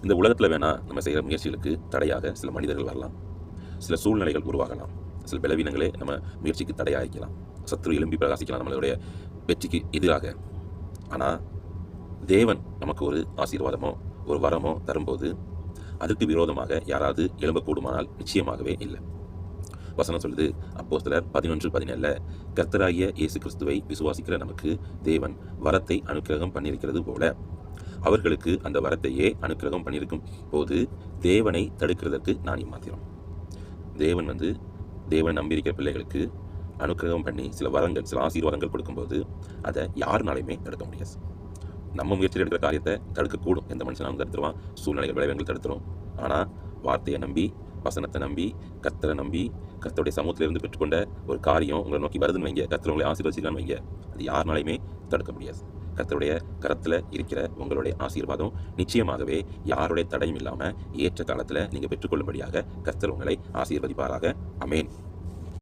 இந்த உலகத்தில் வேணால் நம்ம செய்கிற முயற்சிகளுக்கு தடையாக சில மனிதர்கள் வரலாம், சில சூழ்நிலைகள் உருவாகலாம், சில பலவீனங்களே நம்ம முயற்சிக்கு தடையாக இருக்கலாம், சத்துரு எழும்பி பிரகாசிக்கலாம் நம்மளுடைய வெற்றிக்கு எதிராக. ஆனால் தேவன் நமக்கு ஒரு ஆசீர்வாதமோ ஒரு வரமோ தரும்போது அதுக்கு விரோதமாக யாராவது எழும்பக்கூடுமானால் நிச்சயமாகவே இல்லை. வசனம் சொல்லுது, அப்போஸ்தலர் 11:17, கர்த்தராகிய இயேசு கிறிஸ்துவை விசுவாசிக்கிற நமக்கு தேவன் வரத்தை அனுக்கிரகம் பண்ணியிருக்கிறது போல அவர்களுக்கு அந்த வரத்தையே அனுக்கிரகம் பண்ணியிருக்கும் போது தேவனை தடுக்கிறதற்கு நான் இம்மாத்திரம். தேவன் நம்பியிருக்கிற பிள்ளைகளுக்கு அனுக்கிரகம் பண்ணி சில வரங்கள் சில ஆசீர்வாதங்கள் கொடுக்கும்போது அதை யாருனாலையுமே தடுக்க முடியாது. நம்ம முயற்சியில் எடுக்கிற காரியத்தை தடுக்கக்கூடும், எந்த மனுஷனாலும் தடுத்துருவான், சூழ்நிலைகள் விளைவுகள் தடுத்துரும். ஆனால் வார்த்தையை நம்பி, வசனத்தை நம்பி, கர்த்தரை நம்பி, கர்த்தருடைய சமூகத்திலிருந்து பெற்றுக்கொண்ட ஒரு காரியம் உங்களை நோக்கி வருதுன்னு வைங்க, கர்த்தர் உங்களை ஆசீர்வதிச்சிருக்கான்னு வைங்க, அது யாருனாலையுமே தடுக்க முடியாது. கர்த்தருடைய கரத்தில் இருக்கிற உங்களுடைய ஆசீர்வாதம் நிச்சயமாகவே யாருடைய தடையும் இல்லாமல் ஏற்ற காலத்தில் நீங்கள் பெற்றுக்கொள்ளும்படியாக கர்த்தர் உங்களை ஆசீர்வதிப்பாராக. ஆமென்.